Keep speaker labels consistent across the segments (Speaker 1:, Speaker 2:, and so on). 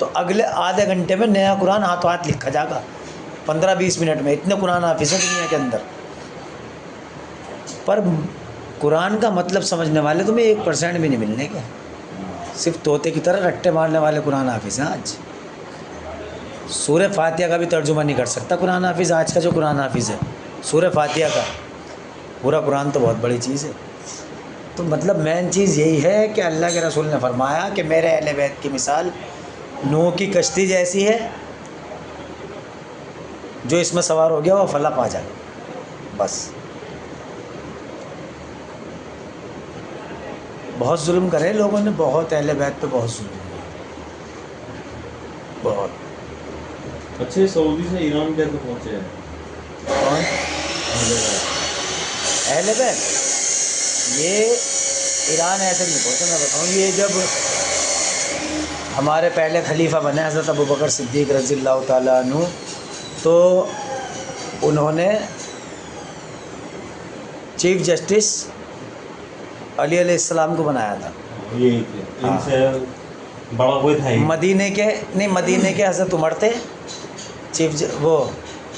Speaker 1: تو اگلے آدھے گھنٹے میں نیا قرآن ہاتھوں ہاتھ لکھا جائے گا، 15-20 منٹ میں اتنے قرآن حافظ ہیں دنیا کے اندر. پر قرآن کا مطلب سمجھنے والے تمہیں 1% بھی نہیں ملنے کے، صرف طوطے کی طرح رٹے مارنے والے قرآن حافظ ہیں آج. سورہ فاتحہ کا بھی ترجمہ نہیں کر سکتا قرآن حافظ. آج کا جو قرآن حافظ ہے سورہ فاتحہ کا، پورا قرآن تو بہت بڑی چیز ہے. تو مطلب مین چیز یہی ہے کہ اللہ کے رسول نے فرمایا کہ میرے اہل بیت کی مثال نوح کی کشتی جیسی ہے، جو اس میں سوار ہو گیا وہ فلاح پا جائے. بس بہت ظلم کرے لوگوں نے، بہت اہل بیت پہ بہت ظلم کیا، بہت.
Speaker 2: اچھے سعودی سے ایران کیسے پہنچے ہیں؟
Speaker 1: کون؟ اہل بیت یہ ایران ایسے نہیں پہنچے. میں بتاؤں، یہ جب ہمارے پہلے خلیفہ بنے حضرت ابوبکر صدیق رضی اللہ تعالیٰ عنہ، تو انہوں نے چیف جسٹس علی علیہ السلام کو بنایا تھا.
Speaker 2: یہ ان سے بڑا کوئی تھا ہی
Speaker 1: مدینے کے حضرت عمر تھے وہ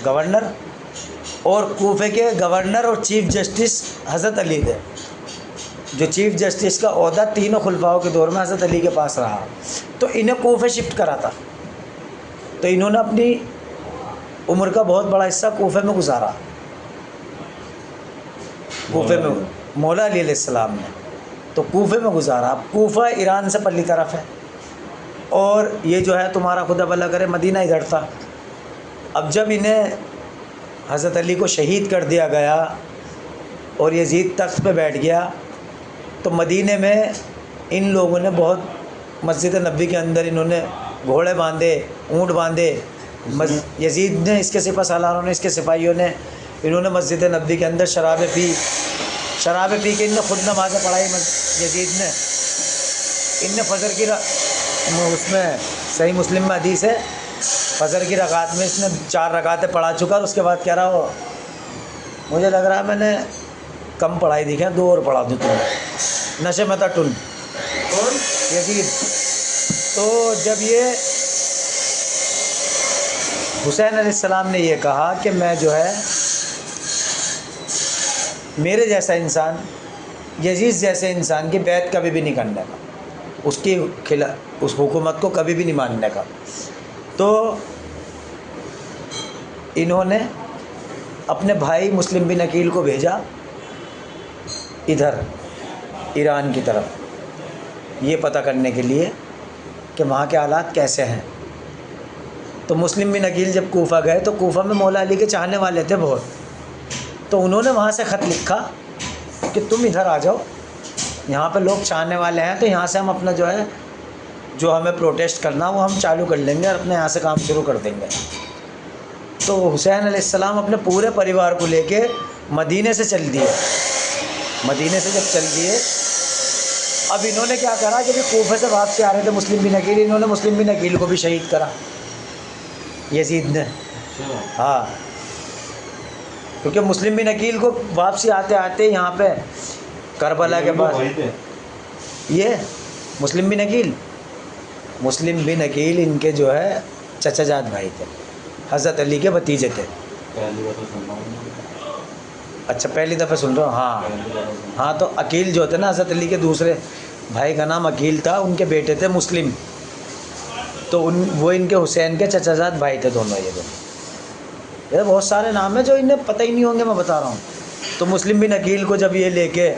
Speaker 1: گورنر، اور کوفے کے گورنر اور چیف جسٹس حضرت علی تھے. جو چیف جسٹس کا عہدہ تینوں خلفاؤں کے دور میں حضرت علی کے پاس رہا، تو انہیں کوفے شفٹ کرا تھا. تو انہوں نے اپنی عمر کا بہت بڑا حصہ کوفے میں گزارا، کوفے میں مولا علی علیہ السلام نے تو کوفے میں گزارا. اب کوفہ ایران سے پرلی طرف ہے، اور یہ جو ہے تمہارا خدا بھلا کرے مدینہ ادھر تھا. اب جب انہیں حضرت علی کو شہید کر دیا گیا اور یزید تخت پہ بیٹھ گیا، تو مدینے میں ان لوگوں نے بہت مسجد نبوی کے اندر انہوں نے گھوڑے باندھے، اونٹ باندھے. یزید نے، اس کے سپہ سالاروں نے، اس کے سپاہیوں نے، انہوں نے مسجد نبوی کے اندر شرابیں پی کے ان نے خود نمازیں پڑھائی. یزید نے ان نے فجر کی اس میں صحیح مسلم میں حدیث ہے، فجر کی رکعت میں اس نے 4 رکعتیں پڑھا چکا، اور اس کے بعد کہہ رہا ہو مجھے لگ رہا ہے میں نے کم پڑھائی دکھا، 2 اور پڑھا دوں تمہیں. نشے میں تھا ٹن کون؟ یزید. تو جب یہ حسین علیہ السلام نے یہ کہا کہ میں جو ہے میرے جیسا انسان، یزید جیسے انسان کی بیعت کبھی بھی نہیں کرنے کا، اس کی اس حکومت کو کبھی بھی نہیں ماننے کا، تو انہوں نے اپنے بھائی مسلم بن عقیل کو بھیجا ادھر ایران کی طرف، یہ پتہ کرنے کے لیے کہ وہاں کے حالات کیسے ہیں. تو مسلم بن عقیل جب کوفہ گئے تو کوفہ میں مولا علی کے چاہنے والے تھے بہت، تو انہوں نے وہاں سے خط لکھا کہ تم ادھر آ جاؤ، یہاں پہ لوگ چاہنے والے ہیں، تو یہاں سے ہم اپنا جو ہے جو ہمیں پروٹیسٹ کرنا وہ ہم چالو کر لیں گے اور اپنے یہاں سے کام شروع کر دیں گے. تو حسین علیہ السلام اپنے پورے پریوار کو لے کے مدینے سے چل دیے. مدینے سے جب چل دیے، اب انہوں نے کیا کرا کہ کوفہ سے واپس آ رہے تھے مسلم بن عقیل، انہوں نے مسلم بن عقیل کو بھی شہید کرا یزید نے. ہاں، کیونکہ مسلم بن عقیل کو واپسی آتے آتے یہاں پہ کربلا کے بعد یہ مسلم بن عقیل ان کے جو ہے چچا جات بھائی تھے، حضرت علی کے بھتیجے تھے. اچھا پہلی دفعہ سن رہا ہوں. ہاں تو عقیل جو تھے نا، حضرت علی کے دوسرے بھائی کا نام عقیل تھا، ان کے بیٹے تھے مسلم، تو وہ ان کے حسین کے چچا جات بھائی تھے دونوں. یہ بہت سارے نام ہیں جو انہیں پتہ ہی نہیں ہوں گے، میں بتا رہا ہوں. تو مسلم بن عقیل کو جب یہ لے کے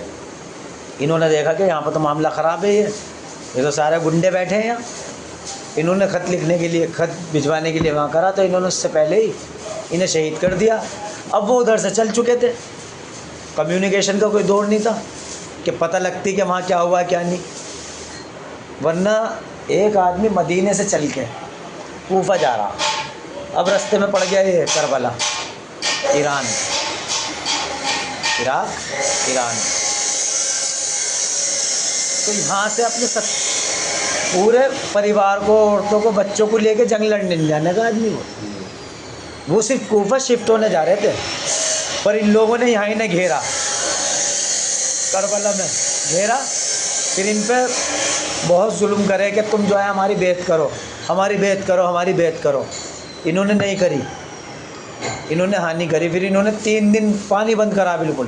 Speaker 1: انہوں نے دیکھا کہ یہاں پہ تو معاملہ خراب ہے، یہ تو سارے گنڈے بیٹھے ہیں یہاں. انہوں نے خط لکھنے کے لیے، خط بھجوانے کے لیے وہاں کرا، تو انہوں نے اس سے پہلے ہی انہیں شہید کر دیا. اب وہ ادھر سے چل چکے تھے، کمیونیکیشن کا کوئی دور نہیں تھا کہ پتہ لگتی کہ وہاں کیا ہوا کیا نہیں. ورنہ ایک آدمی مدینے سے چل کے کوفہ جا رہا، اب رستے میں پڑ گیا یہ کربلا، عراق ایران. تو یہاں سے اپنے پورے پریوار کو، عورتوں کو، بچوں کو لے کے جنگ لڑنے نہیں جانے کا آدمی. وہ صرف کوفہ شفٹ ہونے جا رہے تھے، پر ان لوگوں نے یہاں انہیں گھیرا، کربلا میں گھیرا، پھر ان پہ بہت ظلم کرے کہ تم جو ہے ہماری بیعت کرو. ہماری بیعت کرو ہماری بیعت کرو، انہوں نے نہیں کری، انہوں نے ہانی کری. پھر انہوں نے 3 دن پانی بند کرا بالکل.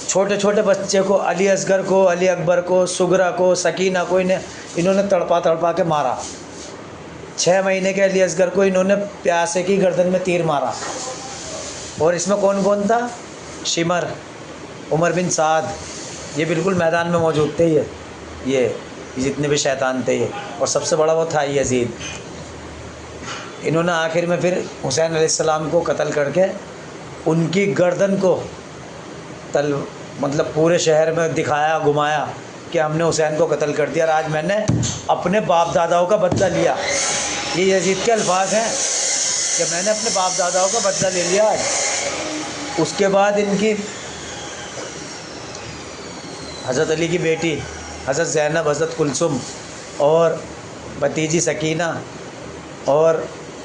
Speaker 1: چھوٹے چھوٹے بچے کو، علی اصغر کو، علی اکبر کو، سغرا کو، سکینہ کو انہوں نے تڑپا کے مارا. 6 مہینے کے علی اصغر کو انہوں نے پیاسے کی گردن میں تیر مارا. اور اس میں کون کون تھا؟ شمر، عمر بن سعد، یہ بالکل میدان میں موجود تھے. یہ جتنے بھی شیطان تھے یہ، اور سب سے بڑا وہ تھا یزید. انہوں نے آخر میں پھر حسین علیہ السلام کو قتل کر کے ان کی گردن کو مطلب پورے شہر میں دکھایا، گھمایا کہ ہم نے حسین کو قتل کر دیا، اور آج میں نے اپنے باپ داداؤں کا بدلہ لیا. یہ یزید کے الفاظ ہیں کہ میں نے اپنے باپ داداؤں کا بدلہ لے لیا آج. اس کے بعد ان کی حضرت علی کی بیٹی حضرت زینب، حضرت کلثوم اور بھتیجی سکینہ اور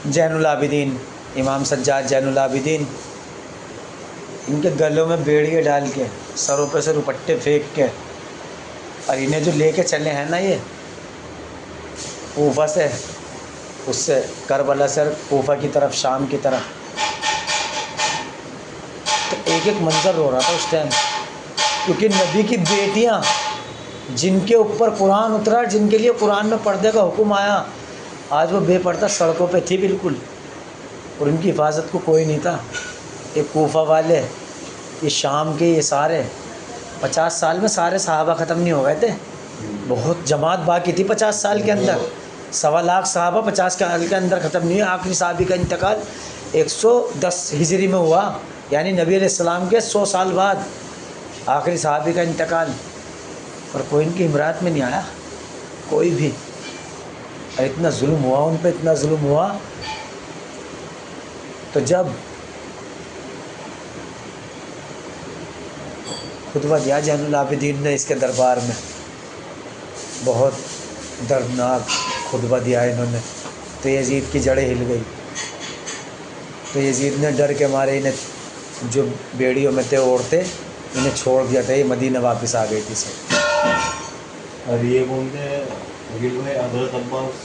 Speaker 1: زین العابدین، امام سجاد زین العابدین، ان کے گلوں میں بیڑیے ڈال کے، سروں پہ سے روپٹے پھینک کے، اور انہیں جو لے کے چلے ہیں نا یہ کوفہ سے، اس سے کربلا سے کوفہ کی طرف، شام کی طرف، تو ایک ایک منظر رو رہا تھا اس ٹائم. کیونکہ نبی کی بیٹیاں جن کے اوپر قرآن اترا، جن کے لیے قرآن میں پردے کا حکم آیا، آج وہ بے پردہ سڑکوں پہ تھی بالکل، اور ان کی حفاظت کو کوئی نہیں تھا. یہ کوفہ والے، یہ شام کے، یہ سارے 50 سال میں سارے صحابہ ختم نہیں ہو گئے تھے. بہت جماعت باقی تھی 50 سال کے اندر. 1.25 لاکھ صحابہ 50 سال کے اندر ختم نہیں ہوئے. آخری صحابی کا انتقال 110 ہجری میں ہوا، یعنی نبی علیہ السلام کے 100 سال بعد آخری صحابی کا انتقال. اور کوئی ان کی امرات میں نہیں آیا، کوئی بھی. اور اتنا ظلم ہوا ان پہ، اتنا ظلم ہوا. تو جب خطبہ دیا زین العابدین نے اس کے دربار میں، بہت دردناک خطبہ دیا انہوں نے، تو یزید کی جڑیں ہل گئی. تو یزید نے ڈر کے مارے انہیں جو بیڑیوں میں تھے عورتیں، انہیں چھوڑ دیا تھا. یہ مدینہ واپس آ گئی تھی سب.
Speaker 2: اور یہ کون تھے حضرت عباس؟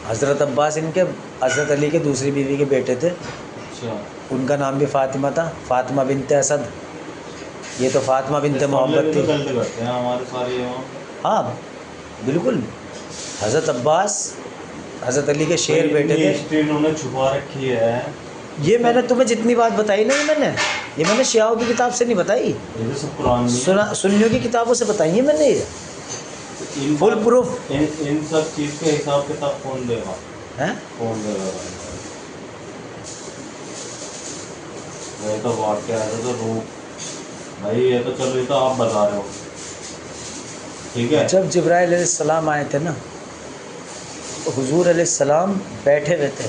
Speaker 1: حضرت عباس ان کے حضرت علی کے دوسری بیوی کے بیٹے تھے.
Speaker 2: اچھا.
Speaker 1: ان کا نام بھی فاطمہ تھا، فاطمہ بنت اسد. یہ تو فاطمہ بنت محبت تھی.
Speaker 2: غلط کرتے ہیں ہمارے سارے یہاں.
Speaker 1: ہاں بالکل. حضرت عباس حضرت علی کے شیر بیٹے تھے.
Speaker 2: ہسٹری انہوں نے چھپا رکھی ہے.
Speaker 1: یہ میں نے تمہیں جتنی بات بتائی نا، یہ میں نے شیعوں کی کتاب سے نہیں بتائی،
Speaker 2: یہ سب قرآن میں
Speaker 1: سنیوں کی کتابوں سے بتائی ہے میں نے. یہ فل پروف.
Speaker 2: ان سب چیز کے حساب کتاب کون دے گا؟
Speaker 1: ہیں
Speaker 2: کون دے گا؟ یہ تو واقعہ ہے، تو روح بھائی، یہ تو چلو، یہ تو آپ بتا رہے ہو، ٹھیک ہے.
Speaker 1: جب جبرائیل علیہ السلام آئے تھے نا، تو حضور علیہ السلام بیٹھے ہوئے تھے،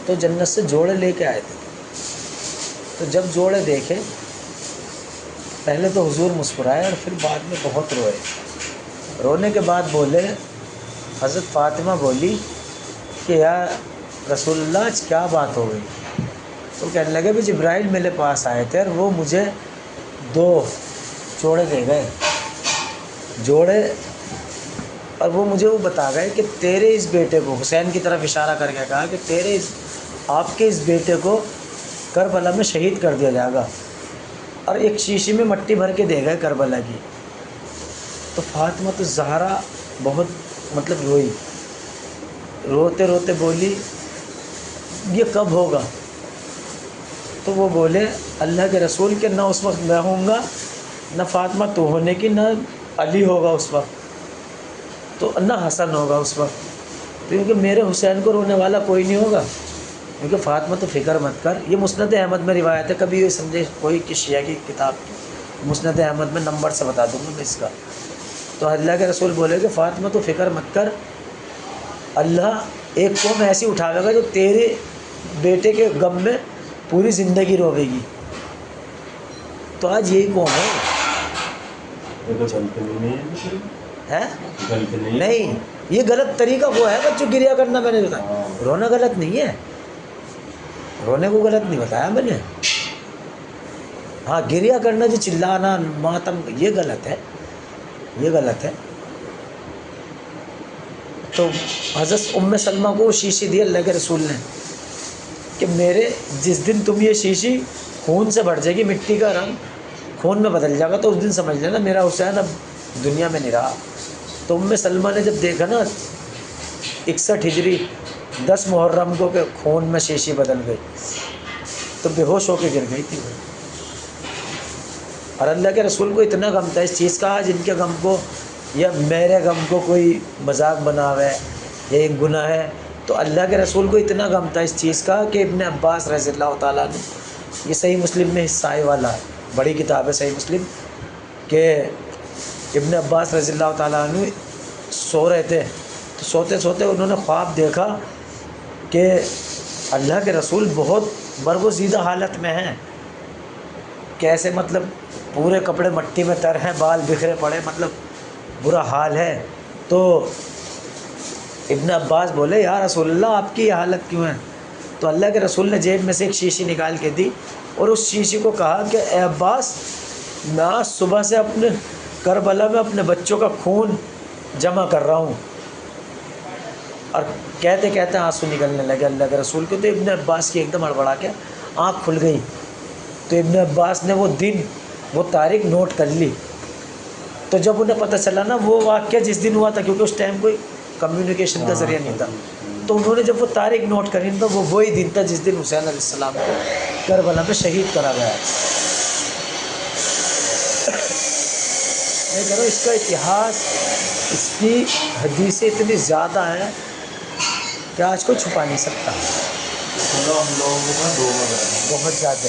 Speaker 1: تو جنت سے جوڑے لے کے آئے تھے. تو جب جوڑے دیکھے، پہلے تو حضور مسکرائے اور پھر بعد میں بہت روئے. رونے کے بعد بولے، حضرت فاطمہ بولی کہ یا رسول اللہ آج کیا بات ہو گئی؟ تو کہنے لگے بھی جبرائیل میرے پاس آئے تھے اور وہ مجھے 2 جوڑے دے گئے، جوڑے، اور وہ مجھے وہ بتا گئے کہ تیرے اس بیٹے کو، حسین کی طرف اشارہ کر کے کہا کہ آپ کے اس بیٹے کو کربلا میں شہید کر دیا جائے گا، اور ایک شیشی میں مٹی بھر کے دے گئے کربلا کی. تو فاطمہ تو زہرا بہت مطلب روئی، روتے روتے بولی یہ کب ہوگا؟ تو وہ بولے اللہ کے رسول کے نہ اس وقت میں ہوں گا، نہ فاطمہ تو ہونے کی، نہ علی ہوگا اس وقت، تو نہ حسن ہوگا اس وقت، کیونکہ میرے حسین کو رونے والا کوئی نہیں ہوگا. کیونکہ فاطمہ تو فکر مت کر. یہ مسند احمد میں روایت ہے، کبھی یہ سمجھے کوئی کہ شیعہ کی کتاب کی، مسند احمد میں نمبر سے بتا دوں گا میں اس کا. تو اللہ کے رسول بولے کہ فاطمہ تو فکر مت کر، اللہ ایک قوم ایسی اٹھاوے گا جو تیرے بیٹے کے غم میں پوری زندگی روے گی. تو آج یہی قوم ہے. نہیں، یہ غلط طریقہ وہ ہے بچوں گریا کرنا. میں نے بتایا رونا غلط نہیں ہے، رونے کو غلط نہیں بتایا میں نے. ہاں گریا کرنا، جو چلانا، ماتم، یہ غلط ہے، یہ غلط ہے. تو حضرت ام سلمہ کو وہ شیشی دی اللہ کے رسول نے کہ میرے جس دن تم یہ شیشی خون سے بھر جائے گی، مٹی کا رنگ خون میں بدل جائے گا، تو اس دن سمجھ لینا میرا حسین اب دنیا میں نہیں رہا۔ تو ام سلمہ نے جب دیکھا نا 61 ہجری 10 محرم کو کہ خون میں شیشی بدل گئی، تو بے ہوش ہو کے گر گئی تھی وہ۔ اور اللہ کے رسول کو اتنا غم تھا اس چیز کا، جن کے غم کو یا میرے غم کو کوئی مذاق بناوے یا ایک گناہ ہے، تو اللہ کے رسول کو اتنا غم تھا اس چیز کا کہ ابن عباس رضی اللہ تعالیٰ عنہ، یہ صحیح مسلم میں حصہ والا ہے، بڑی کتاب ہے صحیح مسلم، کہ ابن عباس رضی اللہ تعالیٰ عنہ سو رہے تھے، تو سوتے سوتے انہوں نے خواب دیکھا کہ اللہ کے رسول بہت برگزیدہ حالت میں ہیں، کیسے مطلب پورے کپڑے مٹی میں تر ہیں، بال بکھرے پڑے، مطلب برا حال ہے۔ تو ابن عباس بولے یا رسول اللہ آپ کی یہ حالت کیوں ہے؟ تو اللہ کے رسول نے جیب میں سے ایک شیشی نکال کے دی اور اس شیشی کو کہا کہ اے عباس، میں آج صبح سے اپنے کربلا میں اپنے بچوں کا خون جمع کر رہا ہوں، اور کہتے کہتے آنسو نکلنے لگے اللہ کے رسول کو۔ تو ابن عباس کی ایک دم ہڑبڑا کے آنکھ کھل گئی، تو ابن عباس نے وہ دن وہ تاریخ نوٹ کر لی۔ تو جب انہیں پتہ چلا نا وہ واقعہ جس دن ہوا تھا، کیونکہ اس ٹائم کوئی کمیونیکیشن کا ذریعہ نہیں تھا، تو انہوں نے جب وہ تاریخ نوٹ کری تو وہ وہی دن تھا جس دن حسین علیہ السلام کو کربلا میں شہید کرا گیا ہے۔ میں کہہ رہا ہوں اس کا اتہاس، اس کی حدیثیں اتنی زیادہ ہیں کہ آج کوئی چھپا نہیں سکتا،
Speaker 2: ہم لوگوں کو
Speaker 1: بہت زیادہ۔